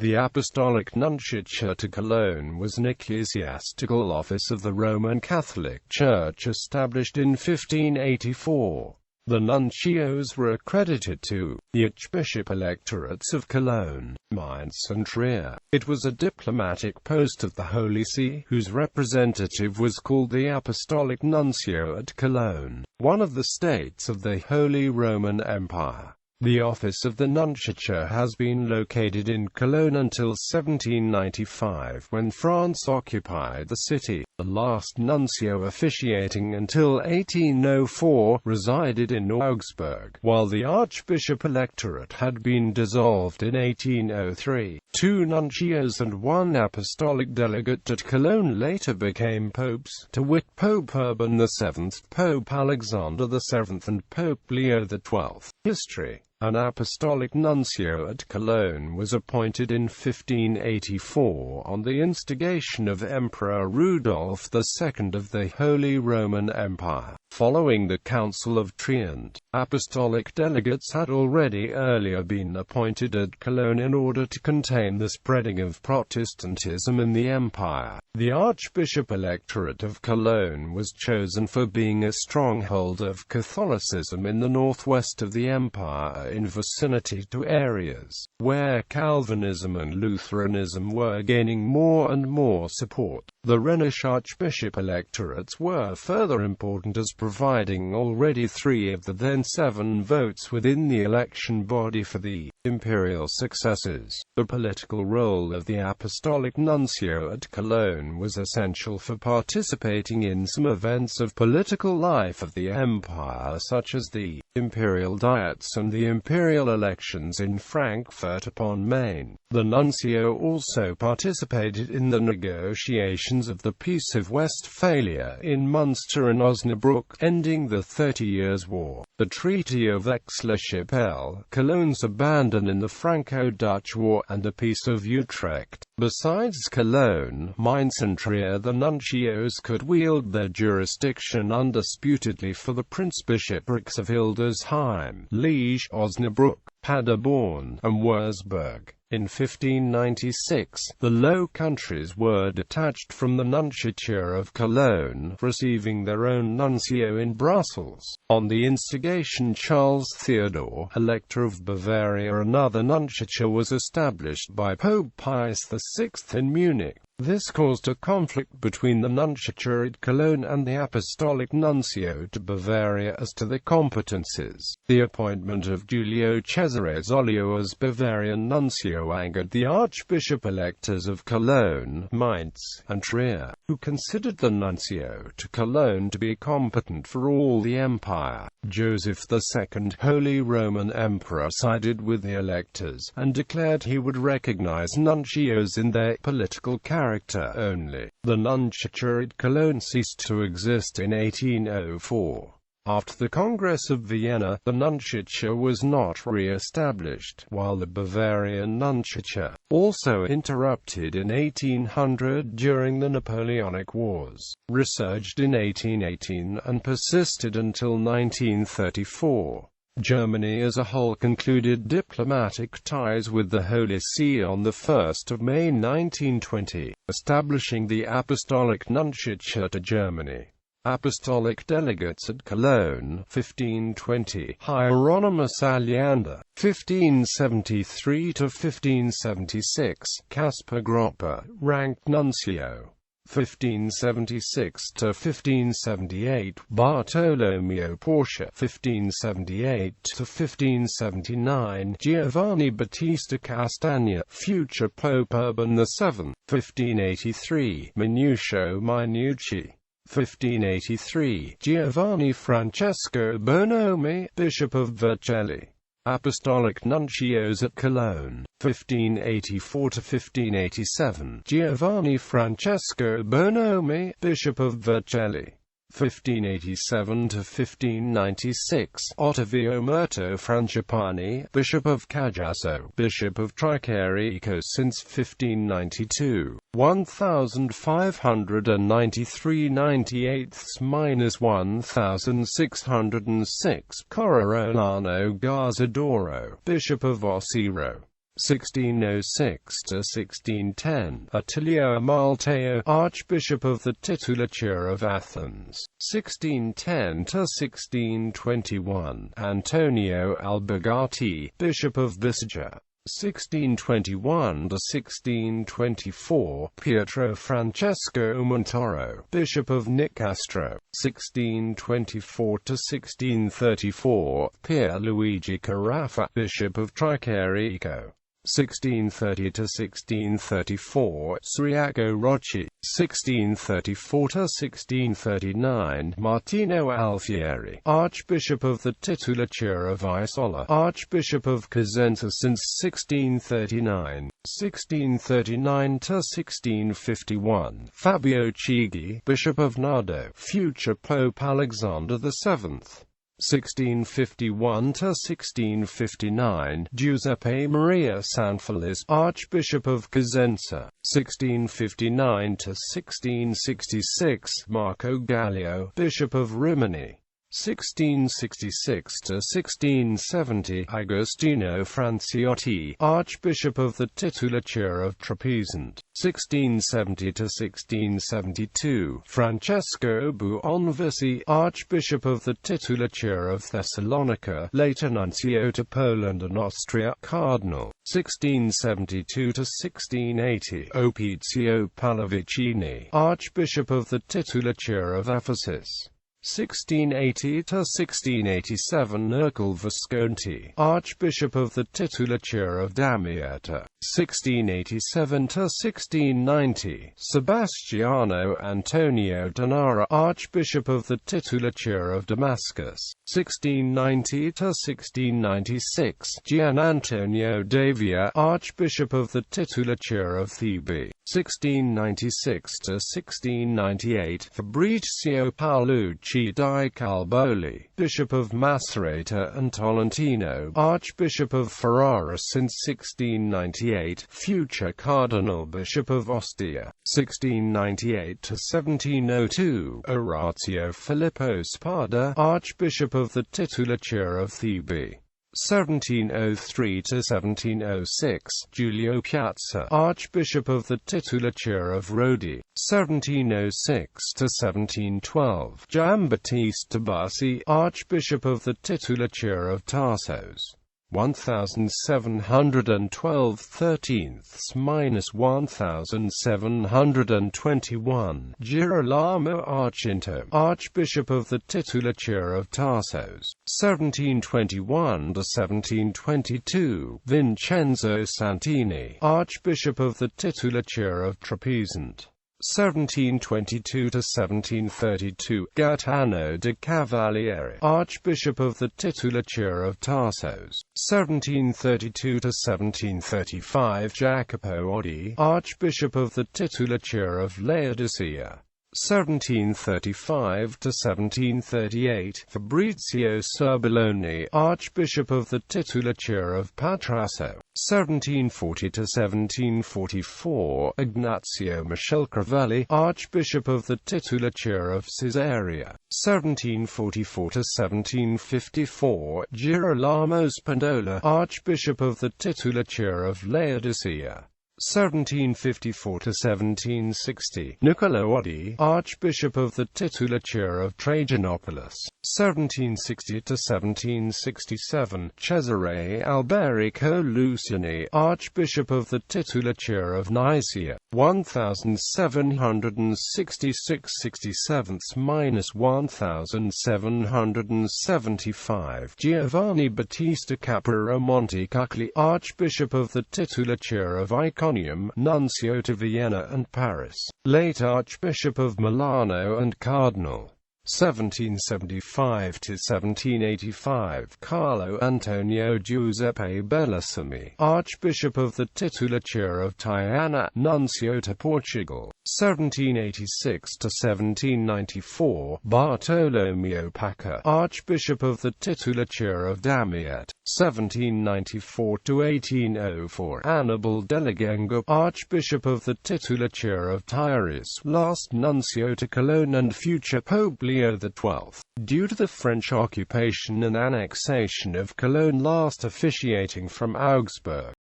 The Apostolic Nunciature to Cologne was an ecclesiastical office of the Roman Catholic Church established in 1584. The nuncios were accredited to the Archbishop-Electorates of Cologne, Mainz and Trier. It was a diplomatic post of the Holy See, whose representative was called the Apostolic Nuncio at Cologne, one of the states of the Holy Roman Empire. The office of the nunciature has been located in Cologne until 1795, when France occupied the city. The last nuncio officiating until 1804 resided in Augsburg, while the Archbishop-Electorate had been dissolved in 1803. 2 nuncios and 1 apostolic delegate at Cologne later became popes, to wit Pope Urban VII, Pope Alexander VII and Pope Leo XII. History. An apostolic nuncio at Cologne was appointed in 1584 on the instigation of Emperor Rudolph II of the Holy Roman Empire. Following the Council of Trient, apostolic delegates had already earlier been appointed at Cologne in order to contain the spreading of Protestantism in the empire. The Archbishop-Electorate of Cologne was chosen for being a stronghold of Catholicism in the northwest of the empire, in vicinity to areas where Calvinism and Lutheranism were gaining more and more support. The Rhenish Archbishop-Electorates were further important as providing already 3 of the then 7 votes within the election body for the imperial successors. The political role of the Apostolic Nuncio at Cologne was essential for participating in some events of political life of the empire, such as the imperial diets and the imperial elections in Frankfurt upon Main. The nuncio also participated in the negotiations of the Peace of Westphalia in Munster and Osnabrück, ending the 30 Years' War. The Treaty of Aix-la-Chapelle, Cologne's abandon in the Franco-Dutch War, and the Peace of Utrecht. Besides Cologne, Mainz and Trier, the nuncios could wield their jurisdiction undisputedly for the prince-bishoprics of Hildesheim, Liege, Osnabrück, Paderborn, and Würzburg. In 1596, the Low Countries were detached from the Nunciature of Cologne, receiving their own nuncio in Brussels. On the instigation Charles Theodore, Elector of Bavaria, another nunciature was established by Pope Pius VI in Munich. This caused a conflict between the nunciature at Cologne and the Apostolic Nuncio to Bavaria as to the competences. The appointment of Giulio Cesare Zollio as Bavarian nuncio angered the Archbishop-Electors of Cologne, Mainz, and Trier, who considered the nuncio to Cologne to be competent for all the empire. Joseph II, Holy Roman Emperor, sided with the electors, and declared he would recognize nuncios in their political character only. The nunciature at Cologne ceased to exist in 1804. After the Congress of Vienna, the nunciature was not re-established, while the Bavarian nunciature, also interrupted in 1800 during the Napoleonic Wars, resurged in 1818 and persisted until 1934. Germany as a whole concluded diplomatic ties with the Holy See on 1 May 1920, establishing the Apostolic Nunciature to Germany. Apostolic delegates at Cologne, 1520, Hieronymus Aleander, 1573–1576, Caspar Gropper, ranked nuncio, 1576–1578, Bartolomeo Porcia, 1578–1579, Giovanni Battista Castagna, future Pope Urban VII, 1583, Minuccio Minucci, 1583, Giovanni Francesco Bonomi, Bishop of Vercelli. Apostolic Nuncios at Cologne, 1584–1587, Giovanni Francesco Bonomi, Bishop of Vercelli. 1587–1596, Ottavio Murto Frangipani, Bishop of Cajazzo, Bishop of Tricarico since 1592, 1593–98–1606, Cororolano Garzadoro, Bishop of Osiro. 1606–1610, Attilio Amalteo, Archbishop of the Titulature of Athens, 1610–1621, Antonio Albergati, Bishop of Biscaya, 1621–1624, Pietro Francesco Montoro, Bishop of Nicastro, 1624–1634, Pierluigi Carafa, Bishop of Tricarico, 1630–1634, Ciriaco Rocci, 1634–1639, Martino Alfieri, Archbishop of the Titulature of Isola, Archbishop of Cosenza since 1639, 1639–1651, Fabio Chigi, Bishop of Nardo, future Pope Alexander VII, 1651–1659, Giuseppe Maria Sanfelice, Archbishop of Cosenza, 1659–1666, Marco Gallio, Bishop of Rimini, 1666–1670, Agostino Franciotti, Archbishop of the Titulature of Trapezent, 1670–1672, Francesco Buonvici, Archbishop of the Titulature of Thessalonica, later Nuncio to Poland and Austria, Cardinal, 1672–1680, Opizio Pallavicini, Archbishop of the Titulature of Ephesus, 1680–1687, Ercole Visconti, Archbishop of the Titulature of Damietta, 1687–1690, Sebastiano Antonio Donara, Archbishop of the Titulature of Damascus, 1690–1696, Gian Antonio Davia, Archbishop of the Titulature of Thebe, 1696–1698, Fabrizio Paolucci di Calboli, Bishop of Macerata and Tolentino, Archbishop of Ferrara since 1698, future Cardinal Bishop of Ostia, 1698–1702, Orazio Filippo Spada, Archbishop of the Titulature of Thebe, 1703–1706, Giulio Piazza, Archbishop of the Titulature of Rodi, 1706–1712, Giambattista Bassi, Archbishop of the Titulature of Tarsos, 1712 13th–1721, Girolamo Arcinto, Archbishop of the Titulature of Tarsos, 1721–1722, Vincenzo Santini, Archbishop of the Titulature of Trapezent, 1722–1732, Gaetano de Cavalieri, Archbishop of the Titulature of Tarsos, 1732–1735, Jacopo Oddi, Archbishop of the Titulature of Laodicea, 1735–1738, Fabrizio Serbelloni, Archbishop of the Titulature of Patrasso, 1740–1744, Ignazio Michel Crivelli, Archbishop of the Titulature of Caesarea, 1744–1754, Girolamo Spandola, Archbishop of the Titulature of Laodicea, 1754–1760, Niccolo Oddi, Archbishop of the Titulature of Trajanopolis, 1760–1767, Cesare Alberico Luciani, Archbishop of the Titulature of Nicaea, 1766–1775, Giovanni Battista Caparamonte Cuccoli, Archbishop of the Titulature of Iconium, Nuncio to Vienna and Paris, late Archbishop of Milano and Cardinal, 1775–1785, Carlo Antonio Giuseppe Bellasami, Archbishop of the Titulature of Tirana, Nuncio to Portugal, 1786–1794, Bartolomeo Pacca, Archbishop of the Titulature of Damiette, 1794–1804, Annibal Delegengo, Archbishop of the Titulature of Tyres, last Nuncio to Cologne and future Pope Leo XII. Due to the French occupation and annexation of Cologne, last officiating from Augsburg.